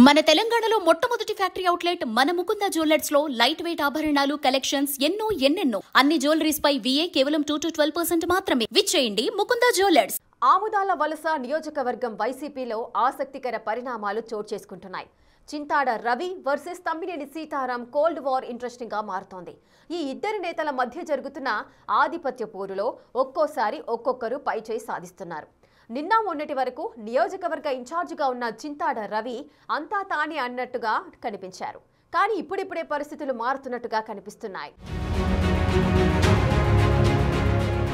మన తెలంగాణలో మొట్టమొదటి ఫ్యాక్టరీ అవుట్లెట్ మన ముకుంద జ్యువెలర్స్ లో లైట్ వెయిట్ ఆభరణాలు కలెక్షన్స్ ఎన్నెన్నో అన్ని జ్యువెలరీస్ పై VA కేవలం 2 to 12% మాత్రమే. విచ్చేయండి ముకుంద జ్యువెలర్స్. ఆముదాల వలస నియోజకవర్గం వైసీపీలో ఆసక్తికర పరిణామాలు చోటు చేసుకుంటున్నాయి. Chintada Ravi versus Tammineni Sitaram cold war interesting గా మారుతోంది. ఈ ఇద్దరి నేతల మధ్య జరుగుతున్న ఆధిపత్య పోరులో ఒక్కోసారి ఒక్కొక్కరు పైచేయి సాధిస్తున్నారు. నిన్న మొన్నటి వరకు నియోజకవర్గ ఇన్ఛార్జిగా ఉన్న చింతాడ రవి అంతా తానే అన్నట్టుగా కనిపించారు. కానీ ఇప్పుడిప్పుడే పరిస్థితులు మారుతున్నట్టుగా కనిపిస్తున్నాయి.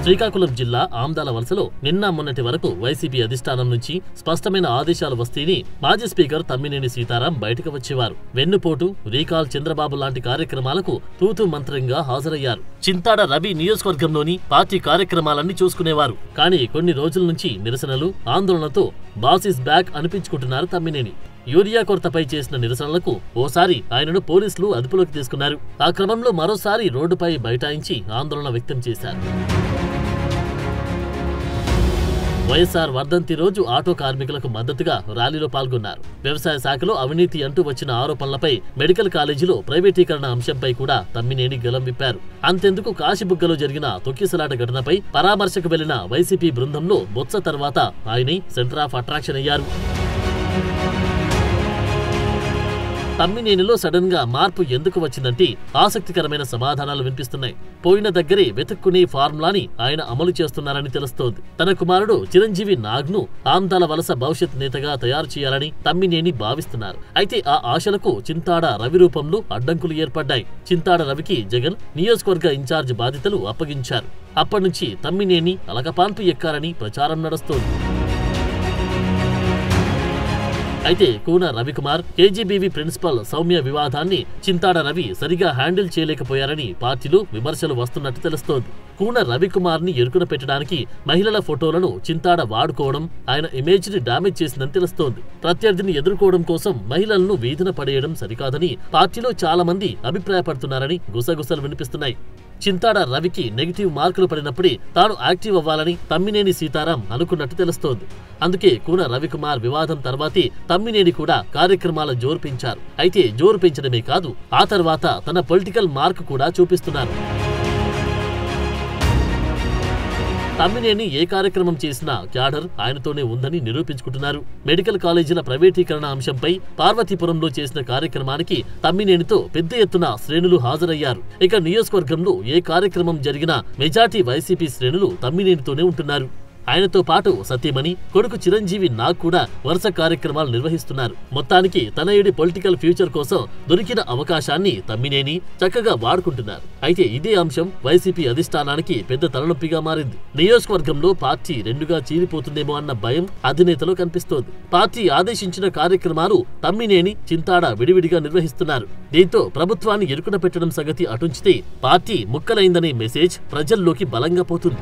శ్రీకాకుళం జిల్లా ఆమ్దాల వలసలో నిన్న మొన్నటి వరకు వైసీపీ అధిష్టానం నుంచి స్పష్టమైన ఆదేశాలు వస్తేనే మాజీ స్పీకర్ తమ్మినేని సీతారాం బయటకు వచ్చేవారు. వెన్నుపోటు, రీకాల్ చంద్రబాబు లాంటి కార్యక్రమాలకు తూతు మంత్రంగా హాజరయ్యారు. చింతాడ రవి నియోజకవర్గంలోని పార్టీ కార్యక్రమాలన్నీ చూసుకునేవారు. కానీ కొన్ని రోజుల నుంచి నిరసనలు, ఆందోళనతో బాస్ ఇస్ బ్యాక్ అనిపించుకుంటున్నారు తమ్మినేని. యూరియా కొరతపై చేసిన నిరసనలకు ఓసారి ఆయనను పోలీసులు అదుపులోకి తీసుకున్నారు. ఆ క్రమంలో మరోసారి రోడ్డుపై బైఠాయించి ఆందోళన వ్యక్తం చేశారు. వైఎస్ఆర్ వర్ధంతి రోజు ఆటో కార్మికులకు మద్దతుగా ర్యాలీలో పాల్గొన్నారు. వ్యవసాయ శాఖలో అవినీతి అంటూ వచ్చిన ఆరోపణలపై మెడికల్ కాలేజీలో ప్రైవేటీకరణ అంశంపై కూడా తమ్మినేని గలం విప్పారు. అంతెందుకు కాశీబుగ్గలో జరిగిన తొక్కిసలాట ఘటనపై పరామర్శకు వెళ్లిన వైసీపీ బృందంలో బొత్స తర్వాత ఆయనే సెంటర్ ఆఫ్ అట్రాక్షన్ అయ్యారు. తమ్మినేనిలో సడన్ గా మార్పు ఎందుకు వచ్చిందంటే ఆసక్తికరమైన సమాధానాలు వినిపిస్తున్నాయి. పోయిన దగ్గరే వెతుక్కునే ఫార్ములాని ఆయన అమలు చేస్తున్నారని తెలుస్తోంది. తన కుమారుడు చిరంజీవి నాగ్ను ఆమ్దాల వలస భవిష్యత్ నేతగా తయారు చేయాలని తమ్మినేని భావిస్తున్నారు. అయితే ఆ ఆశలకు చింతాడ రవి రూపంలో అడ్డంకులు ఏర్పడ్డాయి. చింతాడ రవికి జగన్ నియోజకవర్గ ఇన్ఛార్జ్ బాధ్యతలు అప్పగించారు. అప్పటినుంచి తమ్మినేని అలకపాన్పు ఎక్కారని ప్రచారం నడుస్తోంది. అయితే కూన రవికుమార్, KGBV ప్రిన్సిపల్ సౌమ్య వివాదాన్ని చింతాడ రవి సరిగా హ్యాండిల్ చేయలేకపోయారని పార్టీలో విమర్శలు వస్తున్నట్టు తెలుస్తోంది. కూన రవికుమార్ ని ఎరుకున పెట్టడానికి మహిళల ఫోటోలను చింతాడ వాడుకోవడం ఆయన ఇమేజ్ ని డామేజ్ చేసిందని తెలుస్తోంది. ప్రత్యర్థిని ఎదుర్కోవడం కోసం మహిళలను వీధిన పడేయడం సరికాదని పార్టీలో చాలా మంది అభిప్రాయపడుతున్నారని గుసగుసలు వినిపిస్తున్నాయి. చింతాడ రవికి నెగిటివ్ మార్కులు పడినప్పుడే తాను యాక్టివ్ అవ్వాలని తమ్మినేని సీతారాం అనుకున్నట్టు తెలుస్తోంది. అందుకే కూన రవికుమార్ వివాదం తర్వాతే తమ్మినేని కూడా కార్యక్రమాల జోరు పెంచారు. అయితే జోరు పెంచడమే కాదు, ఆ తర్వాత తన పొలిటికల్ మార్క్ కూడా చూపిస్తున్నారు. తమ్మినేని ఏ కార్యక్రమం చేసినా క్యాడర్ ఆయనతోనే ఉందని నిరూపించుకుంటున్నారు. మెడికల్ కాలేజీల ప్రైవేటీకరణ అంశంపై పార్వతీపురంలో చేసిన కార్యక్రమానికి తమ్మినేనితో పెద్ద ఎత్తున శ్రేణులు హాజరయ్యారు. ఇక నియోజకవర్గంలో ఏ కార్యక్రమం జరిగినా మెజార్టీ వైసీపీ శ్రేణులు తమ్మినేనితోనే ఉంటున్నారు. ఆయనతో పాటు సతీమణి, కొడుకు చిరంజీవి నాగ్ కూడా వరుస కార్యక్రమాలు నిర్వహిస్తున్నారు. మొత్తానికి తనయుడి పొలిటికల్ ఫ్యూచర్ కోసం దొరికిన అవకాశాన్ని తమ్మినేని చక్కగా వాడుకుంటున్నారు. అయితే ఇదే అంశం వైసీపీ అధిష్టానానికి పెద్ద తలనొప్పిగా మారింది. నియోజకవర్గంలో పార్టీ రెండుగా చీలిపోతుందేమో అన్న భయం అధినేతలో కనిపిస్తోంది. పార్టీ ఆదేశించిన కార్యక్రమాలు తమ్మినేని, చింతాడ విడివిడిగా నిర్వహిస్తున్నారు. దీంతో ప్రభుత్వాన్ని ఎరుకున పెట్టడం సంగతి అటుంచితే పార్టీ ముక్కలైందనే మెసేజ్ ప్రజల్లోకి బలంగా పోతుంది.